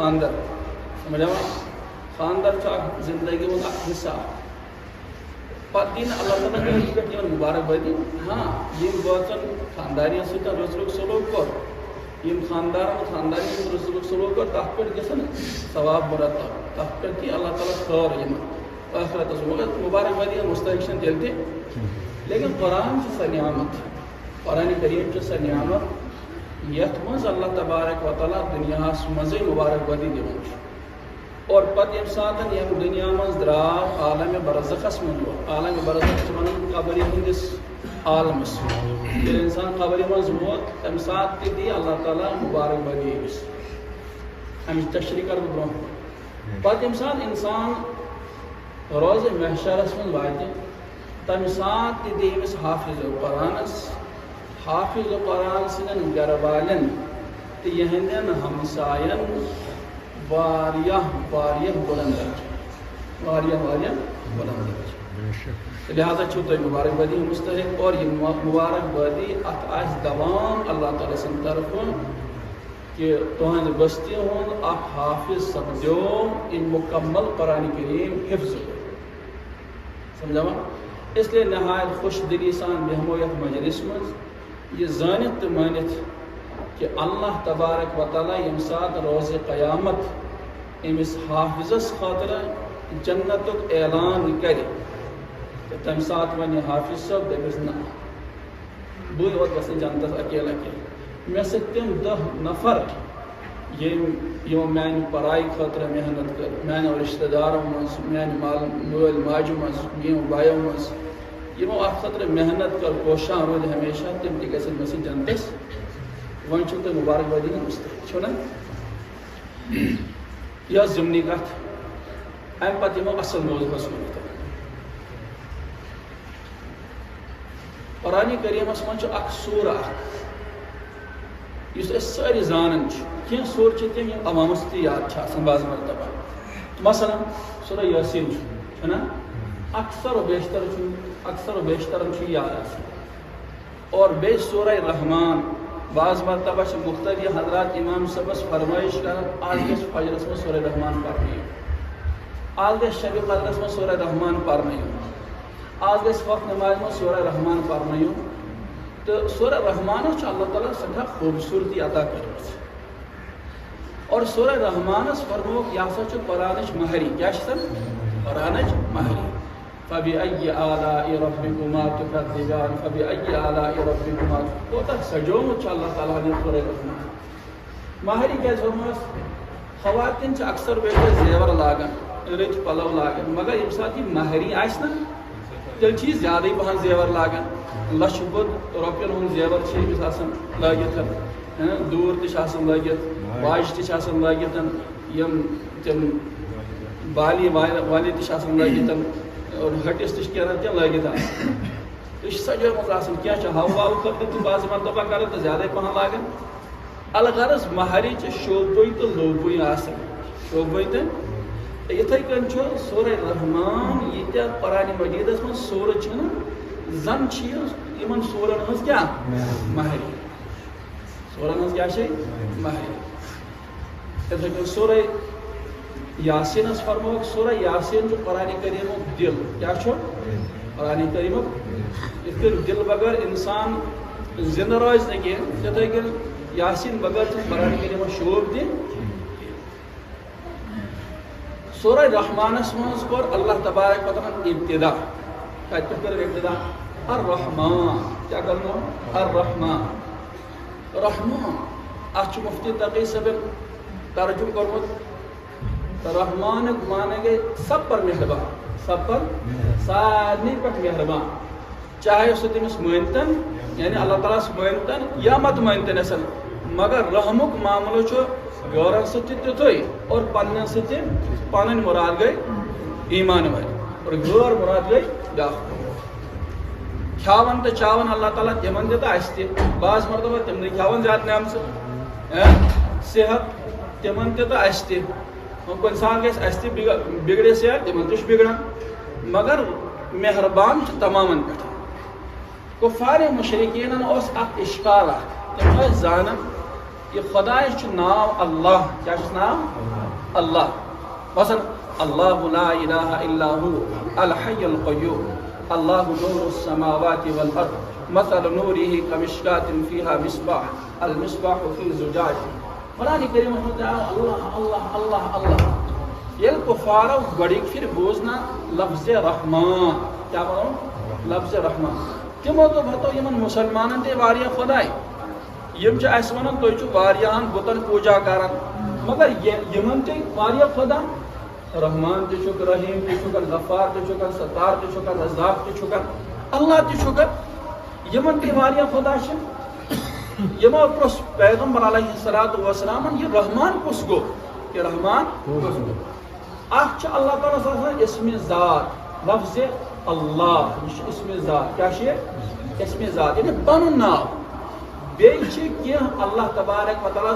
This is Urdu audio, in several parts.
خاندر سمجھا خاندر زندگی ہند حصہ پتہ اللہ تعالیٰ پہ مبارکبادی ہاں یم بچن خاندارین ست رسلک سلوک کور یم خاندارن خاندارین رسلک سلوک کور تک پہ گھن ثواب مرتب تک پہ دی اللہ تعالیٰ خیر یم آخرتس مگر مبارکبادی مستحق تیل تہ لیکن قرآن سا نعمت قرآن کریم سا نعمت یت مز اللہ تبارک و تعالیٰ دنیا مزے مبارکبادی دون اور پتہ یم سات یم دنیا مز درا عالم برزخس من عالم برزخ ونان قبری ہندس عالمس یل انسان قبری مز ووت تم سات دی اللہ تعالیٰ مبارکبادی امس امچ تشریح کر برو پتہ یم سات انسان روز محشرس من واتہ تم سات دی امس حافظ قرآنس حافظ قرآن سن گھر والن تو یہندین ہمسائن واریاہ بلند لہذا چھو تو مبارکبادی مستحق اور یہ مبارکبادی ات آس دوام اللہ تعالیٰ سن طرف کہ تہذ بستی ہند اخ حافظ سپدو ان مکمل قرآن کریم حفظ سمجھا اس لیے نہایت خوش دلی سان بہمو یتھ مجلس مز یہ زانت تو مانت کہ اللہ تبارک و تعالیٰ یم سات روز قیامت امس حافظس خاطر جنت اعلان کر تم سات ون حافظ صاحب دپس نا بہت وت گھن جنتس اکیلا کی مے ست تم 10 نفر یمو میانہ پڑھائی خاطر محنت کر میانو رشتہ داروں مز میانہ مول ماجہ مز میو بایو مز یمو ات خاطر محنت کر کوشاں رود ہمیشہ تم تہ گھن مے ست جنتس ون چھو تہ مبارکبادی مستحق چھو نا یہ ضمنی کت ام پتہ یمو اصل موضوعس کن قرآن کریمس من اخ سورہ اس ساری زانن کی سور تم عوامس تہ یاد بعض مرتبہ مثلا سورہ یاسین نا اکثر و بیشتر یاد اور بی سورہ رحمان بعض مرتبہ مختلف حضرات امام صبس فرمائش کر آج گھس فجرس میں سورہ رحمان پڑھنے آج گھس شب قدرس میں سورہ رحمان پڑھنے آج گھس وقت نماز میں سورہ رحمان پڑھنے تو سورہ رحمان اللہ تعالیٰ سٹھا خوبصورتی عطا کر اور سورہ رحمانس فرموک یہ ہسا قرآنچ مہری کیا قرآنچ مہری فبأي آلاء ربكما تكذبان فبأي آلاء ربكما کوتاہ سجومت اللہ تعالیٰ نے سورہ رحمان مہری کیا فرموس خواتین اکثر بیٹھے زیور لاگان رچ پلو لاگان مگر یم سات یہ مہری آس نا تیل چھ زیادہ پہن زیور لاگان لچھ بد روپین ہند زیور لگت دور تہ لگت واج تہ لگت یم تم بالی والی تہ لگت اور ہٹس تہ لگت یہ سجومت کیا ہو خطرہ تو بعض مرتبہ کر تو زیادہ پہن لاگان الغرض مہرچ شوبے تو لوبے شوبے تو اتھے کن سورہ رحمان یہ قرآن مجیدس من سورہ زن ان سورن ہز کیا مہری سورن ہز کیا مہری اتھے کن سورہ یاسینس فرموک سورہ یاسین قرآن کریم دل کیا قرآن کریم اتھ دل بغیر انسان زندہ روز نا کی اتھے کن یاسین بغیر قرآن کریم شوب دن سورہ رحمانس مز کور اللہ تبارک و تعالیٰ ابتدا کت پہ کر ابتدا الرحمان کیا کرنا الرحمان رحمان اتھ مفتی تقی صاحب ترجم کورمت رحمان مانے گئے سب پر مہربان سب پر سارے پہ مہربان چاہے سہ تمس مانتن یعنی اللہ تعالیٰ مانتن یا مت مانتن اصل مگر رحمک معاملہ غورن ستھ اور پنن ستھ پن مراد گئی ایمان ول اور غور مراد گئی بیاکھ کھاون تو چاون اللہ تعالیٰ تمن دتا اس تہ بعض مرتبہ تمن کھاون زیادہ نعمت صحت تمن دتا اس تہ کن سات گھس اس تہ بگڑے صحت تمن تہ بگڑان مگر مہربان تمامن پہ کفار مشرکین اس اخ اشکال تم زانن یہ خدایس چھ ناو اللہ کیا چھ ناو اللہ مثلا اللہ لا الہ الا هو الحی القیوم اللہ نور السماوات والارض مثل نوره كمشكاة فيها مصباح المصباح في زجاج قرآن کریم اللہ اللہ اللہ اللہ یہ کفارو گڑی پھر بوزنا لفظ رحمان کیا بولوں لفظ رحمان تمو تو بھتو یمن مسلمانن تے واریاہ خدای یم چھ اس ونن تو چھ واریاہن بتن پوجا کران مگر یمن تے واریاہ خدا رحمان تے شکر رحیم تے شکر غفار تے شکر ستار تے شکر رزاق تے شکر اللہ تے شکر یمن تے واریاہ خدا چھ یمو پرس پیغمبر علیہ الصلوۃ والسلام یہ رحمان کس گو کہ رحمان کس گو اخ چھ اللہ تعالی سان اسم ذات لفظ اللہ یہ اسم ذات کیا چھ اسم ذات یعنی پنن ناو بیٚیہِ چھِ کینٛہہ اللہ تبارک و تعالیٰ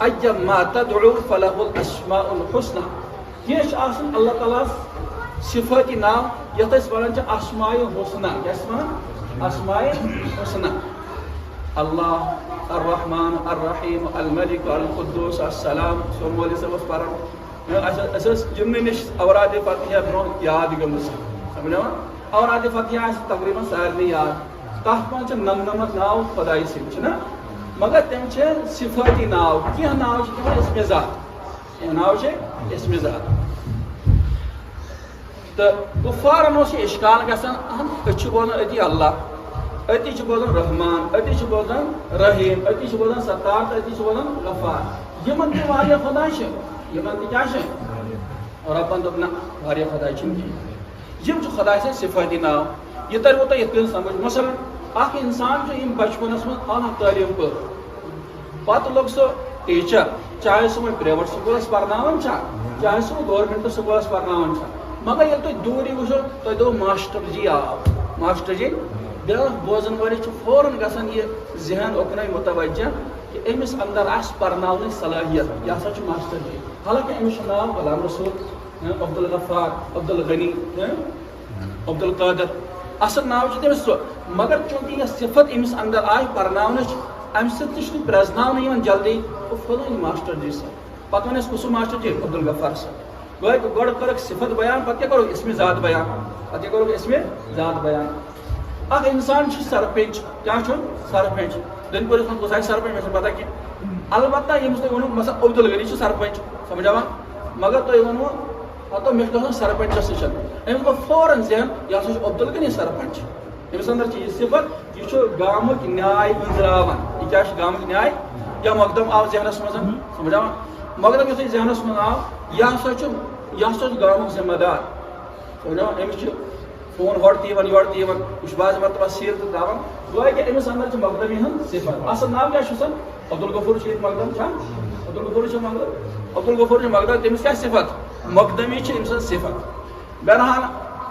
اَیَّمَّا تَدْعُو فَلَهُ الْأَسْمَاءُ الْحُسْنَى کینٛہہ چھِ آسان اللہ تعالیٰ صفٲتی ناو یتھ أسۍ وَنان چھِ اسماء حسنہ کیٛاہ چھِ وَنان اسماء حسنہ اللہ الرحمن الرحیم الملک القدوس السلام سون مولوی صٲب اوس پران اَسہِ ٲس یِمنٕے نِش اوراد فتحیہ برونٛہہ یاد گٔمٕژ سمجھاوان اوراد فتحیہ آسہِ تقریٖباً سارنٕے یاد تَتھ منٛز چھِ نمنمت ناو خۄداے سٕنٛدۍ چھِنا مگر تِم چھِ صفٲتی ناو کینٛہہ ناو چھِ تِمن اسمِ ذات کینٛہہ ناو چھِ اسمِ ذات تہٕ کُفارن اوس یہِ اِشکال گژھان أسۍ چھِ بوزان أتی اللہ أتی چھِ بوزان رحمان أتی چھِ بوزان رحیٖم أتی چھِ بوزان ستار تہٕ أتی چھِ بوزان غفار یِمن تہِ واریاہ خۄداے چھِ یِمن تہِ کیٛاہ چھِ رۄبن دوٚپ نہ واریاہ خۄداے چھِنہٕ کِہیٖنۍ یِم چھِ خۄداے سٕنٛدۍ صفٲتی ناو یہ ترو تۄہہِ یِتھ کٔنۍ سمجھ مثلاً اکھ انسان چھُ یِم بچپنس منٛز اعلیٰ تعلیٖم پٔر پتہٕ لوٚگ سُہ ٹیٖچر چاہے سُہ وۄنۍ پرٛیویٹ سکوٗلس پرناوان چھا چاہے سُہ گورمینٹ سکوٗلس پرناوان چھا مگر ییٚلہِ تُہۍ دوٗرے وٕچھو تۄہہِ دوٚپ ماسٹر جی آو ماسٹر جی بیٛاکھ بوزن وٲلِس چھُ فوراً گژھان یہِ ذہن اوٚکنُے مُتوجہ کہ أمِس اندر آسہِ پرناونٕچ صلٲحیت یہِ ہسا چھُ ماسٹر جی حالانکہِ أمِس چھُ ناو غلام رسول عبدالغفار عبدالغنی عبدالقادر اصل ناو چھُ تٔمِس سُہ مگر چوٗنٛکہِ یۄس صفت أمِس اندر آیہِ پرناونٕچ اَمہِ سۭتۍ تہِ چھُ پرٛزناونہٕ یِوان جلدی فلٲنۍ ماسٹر جی صٲب پتہٕ ووٚن اَسہِ کُس ماسٹر جی عبدالغفار صٲب گوٚو گۄڈٕ کٔرٕکھ صفت بیان پتہٕ کیٛاہ کوٚرُکھ اسمِ ذات بیان پتہٕ کیٛاہ کوٚرُکھ اسمِ ذات بیان اکھ انسان چھُ سرپنچ کیٛاہ چھُ سرپنچ دٔنپوٗرِس منٛز کُس آسہِ سرپنچ مےٚ چھُنہٕ پتہ کینٛہہ البتہ ییٚمِس تۄہہِ ووٚنوُ مثلاً عبدالغنی چھُ سرپنچ سمجھاوان مگر تۄہہِ ووٚنوُ ہتو مےٚ چھُ گژھُن سرپنچس نِش أمِس گوٚو فوراً ذہن یہِ ہسا چھُ عبدالغنی سرپنچ أمِس اندر چھِ یہِ صفت یہِ چھُ گامُک نیاے أنٛزراوان یہِ کیٛاہ چھُ گامُک نیاے یا مقدم آو ذہنس منٛز سمجھاوان مقدم یُتھُے ذہنس منٛز آو یہِ ہسا چھُ گامُک ذمہٕ دار سمجھاوان أمِس چھُ فون ہورٕ تہِ یِوان یورٕ تہِ یِوان یہِ چھُ بعض مرتبہ سیٖل تہِ تراوان گوٚو کہِ أمِس اندر چھِ مقدمی ہٕنٛز صفت اصل ناو کیٛاہ چھُس عبدالغفور چھُ ییٚتہِ مقدم چھا عبدالغفور چھُ مقدم عبدالغفور چھُ مقدم تٔمِس کیٛاہ صفت مقدمی چھِ أمۍ سٕنٛز صفت بہرحال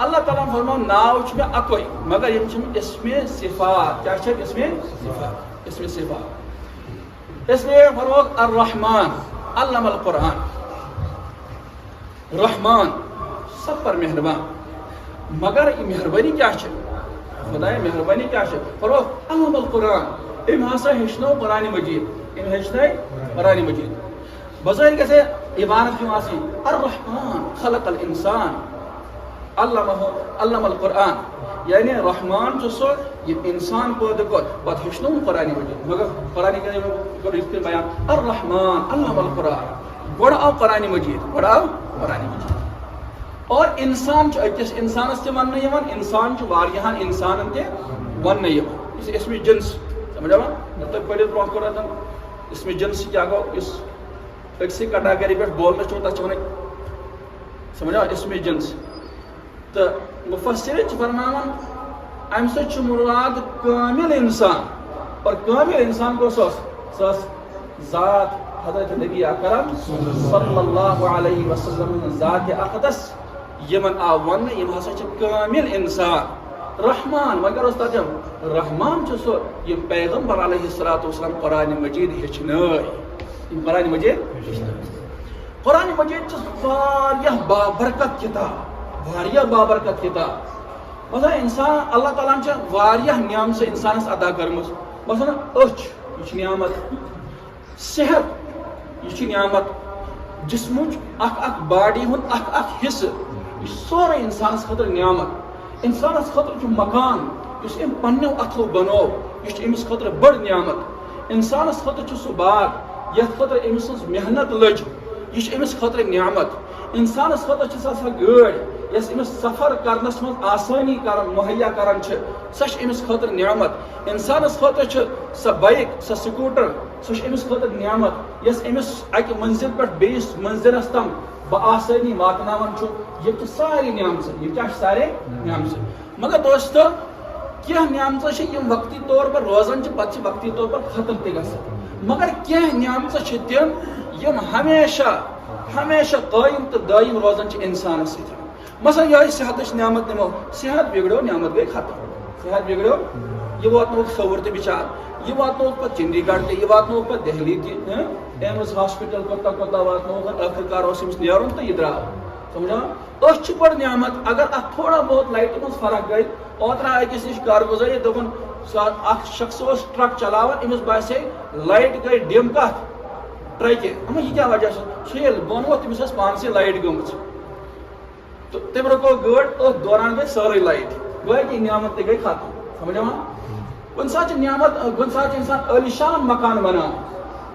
اللہ تعالیٰ ہن فرمو ناو چھُ مےٚ اکوے مگر یِم چھِ مےٚ اسمِ صفات کیٛاہ چھِ اسمِ صفات اسمِ صفات اسلیے فرموکھ الرحمان علم القرآن رحمان سب پر مہربان مگر یہ مہربانی کیا ہے خدایا مہربانی کیا ہے فرموکھ علم القرآن أمۍ ہسا ہیٚچھنو قرآنِ مجیٖد أمۍ ہیٚچھنٲے قرآنِ مجیٖد بظٲہِر گژھِ عبارت یِم آسٕنۍ الرحمان خلق الانسان علم القرآن یعنی رحمان چھُ سُہ ییٚمۍ انسان پٲدٕ کوٚر پتہٕ ہیٚچھنوُن قرآنِ مجیٖد مگر قرآنِ کریٖم کوٚر یِتھ کٔنۍ بیان الرحمان علم القرآن گۄڈٕ آو قرآنِ مجیٖد اور انسان چھُ أکِس انسانس تہِ وننہٕ یِوان انسان چھُ واریاہن انسانن تہِ وننہٕ یِوان یُس اسمِ جنس سمجھاوان تُہۍ پٔرِو برونٛہہ کوٚر اتٮ۪ن اسمِ جنس کیٛاہ گوٚو یُس أکسٕے کٹاگری پٮ۪ٹھ بولنہٕ چھُ تتھ چھِ ونان سمجھاوان اسمِ جنس تہٕ مُفسِرین چھِ فرماوان امہِ سۭتۍ چھُ مُراد کٲمِل انسان اور کٲمِل انسان کُس اوس سُہ ٲس ذات حضرت نبی اکرم صلی اللہ علیہ وسلم ذات اقدس یِمن آو وننہٕ یِم ہسا چھِ کٲمِل انسان رحمان مگر اوس تتھ رحمان چھُ سُہ یِم پیغمبر علیہ الصلوۃ والسلام قرآنِ مجیٖد ہیٚچھنٲے یِم قرآنِ مجیٖد قرآنِ مجیٖد چھِ واریاہ بابرکت کِتاب مثلاً انسان اللہ تعالیٰ ہن چھِ واریاہ نعمژٕ انسانس عطا کٔرمٕژ مثلاً أچھ یہِ چھِ نعمت صحت یہ نعمت جسمچ اخ باڈی ہند اخ حصہ یہ سورے انسانس خاطر نعمت انسانس خاطر مکان اس پنو اتھو بنو یہ امس خاطر بڑ نعمت انسانس خاطر سہ باغ یتھ خاطر امس محنت لج یہ امس خاطر نعمت انسانس خاطر سا گاڑ یس امس سفر کرنس من آسانی مہیا کران سہ امس خاطر نعمت انسانس خاطر سہ بائک سہ سکوٹر سہ امس خاطر نعمت یس امس اکہ منزل پہ بیس منزلس تم بآسانی واتناون یہ سارے نعمت یہ کیا سارے نعمت مگر دوستو کیا نعمت یم وقتی طور پر روزان پتہ وقتی طور پر ختم تہ گژھان مگر کیا نعمت تم یم ہمیشہ ہمیشہ قائم تو دائم روزان انسانس ستھ مثلا یہ صحت نعمت نمو صحت بگڑو نعمت گئی ختم صحت بگڑو یہ واتنوک سور تہ بچار یہ واتنوک پہ چندی گڑھ تہ یہ واتنوک پہ دہلی تہ ایمز ہاسپٹل کوتا واتنوک آخر کار امس نیرن تو یہ درا سمجھا اس بڑ نعمت اگر ات تھوڑا بہت لائٹ من فرق گئی اوترا اکس نش کارگزاری دپن اخ شخص ٹرک چلاوان امس باسے لائٹ گئی ڈم کت ٹرکہ اما یہ کیا وجہ سہل بون ووت تمس پانس لائٹ گمت تو تم رکو گاڑ اس دوران گئی ساری لائٹ گویا کہ نعمت تہ گئی ختم سمجھا کن سات نعمت کن سات انسان عالیشان مکان بنان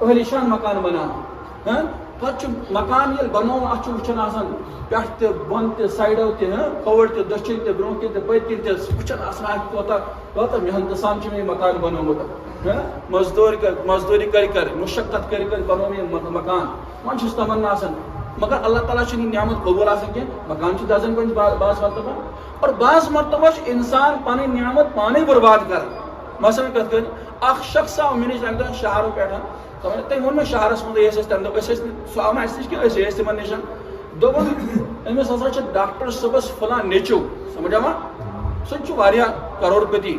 عالیشان مکان بنان پتہ مکان یل بنو ات وچھان آسان پٮ۪ٹھ تہ بۄن تہ سایڈو تہ کھوڑ تہ دٔچھِنۍ تہ برونٛہہ کِنۍ تہ پٔتۍ کِنۍ تہ وچھان آسان کوتاہ محنت سان چھُ مےٚ مکان بنومُت مزدوری کر مشقت کر بنو مےٚ مکان وۄنۍ چھُس تمنا آسان مگر اللہ تعالیٰ چھُنہٕ یہِ نعمت قبوٗل آسان کینٛہہ مکان چھُ دزان کُنہِ بعض مرتبہ اور بعض مرتبہ چھُ انسان پنٕنۍ نعمت پانے برباد کران مثلاً کتھ کٔنۍ اکھ شخص آو مےٚ نِش اکہِ دۄہ شہرو پٮ۪ٹھ تٔمۍ ووٚن مےٚ شہرس منٛز ٲسۍ تمہِ دۄہ أسۍ نہٕ سُہ آو نہٕ اَسہِ نِش کینٛہہ أسۍ ٲسۍ تِمن نِش دوٚپُن أمِس ہسا چھُ ڈاکٹر صٲبس فلان نیٚچوٗ سمجھاوا سُہ تہِ چھُ واریاہ کرور پتی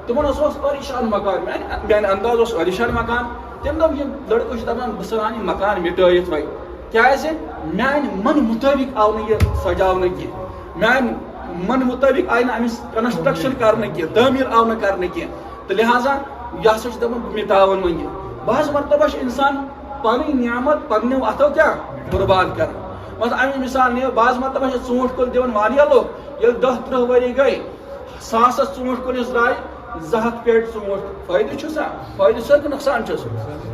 تِمن اوس عالیشان مکان میانہِ انداز اوس عالیشان مکان تٔمۍ دوٚپ یِم لڑکہٕ چھِ دپان بہٕ ژھٕنان یہِ مکان مٹٲیِتھ وۄنۍ کیازِ میانہِ من مطٲبق آو نہٕ یہِ سجاونہٕ کینٛہہ میانہِ من مطٲبق آیہِ نہٕ أمِس کنسٹرکشن کرنہٕ کینٛہہ تعمیٖر آو نہٕ کرنہٕ کینٛہہ تہٕ لہٰذا یہِ ہسا چھُ دپان بہٕ مٹاون وۄنۍ یہِ بعض مرتبہ چھُ انسان پنٕنۍ نعمت پننیو اتھو کیاہ برباد کران مثلا امی مثال نیو بعض مرتبہ چھِ ژوٗنٛٹھۍ کُلۍ دِوان واریاہ لُکھ ییٚلہِ 10-30 ؤری گٔے ساسس ژوٗنٛٹھۍ کُلِس درٛاے 200 پیٹہِ ژوٗنٛٹھۍ فٲیدٕ چھُ سا فٲیدٕ چھُ کہِ نۄقصان چھُس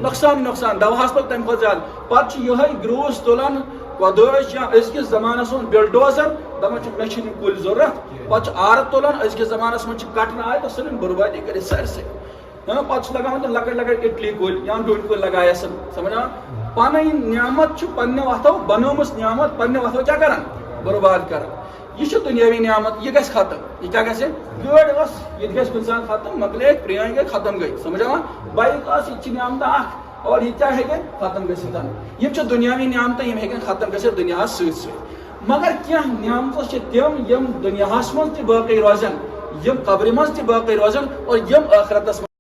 نۄقصان دواہس پتہٕ تمہِ کھۄتہٕ زیادٕ پتہٕ چھُ یِہے گرٛوٗس تُلان کۄدٲش یا أزکِس زمانس منٛز بلڈوزر دپان چھِ مےٚ چھِنہٕ یِم کُلۍ ضروٗرت پتہٕ چھُ آرٕ تُلان أزکِس زمانس منٛز چھِ کٹنہٕ آیہِ تہٕ ژھٕنٕنۍ بربٲدی کٔرِتھ سٲرسٕے پتہٕ چھِ لگاوان تِم لۄکٕٹۍ لۄکٕٹۍ اِٹلی کُلۍ یا ڈوٗنۍ کُلۍ لگایس سمجھان پنٕنۍ نعمت چھُ پننیو اتھو بنٲومٕژ نعمت پننیو اتھو کیاہ کران برباد کران یہ چھُ دُنیاوی نعمت یہ گژھِ ختم یہ کیا گژھِ گٲڑۍ ٲس یہِ تہِ گژھِ کُنہِ ساتہٕ ختم مۄکلے پرٛٲنۍ گٔے ختم گٔے سمجھاوا بایک ٲس یہِ تہِ چھِ نعمتہ اکھ اور یہ کیا ہیٚکن ختم گٔژھِتھ یِم چھِ دُنیاوی نعمتہٕ یِم ہیٚکن ختم گٔژھِتھ دُنیاہس سۭتۍ سۭتۍ مگر کینٛہہ نعمتہٕ چھِ تِم یِم دُنیاہس منٛز تہِ باقٕے روزن یِم قبرِ منٛز تہِ باقٕے روزن اور یِم ٲخرتس منٛز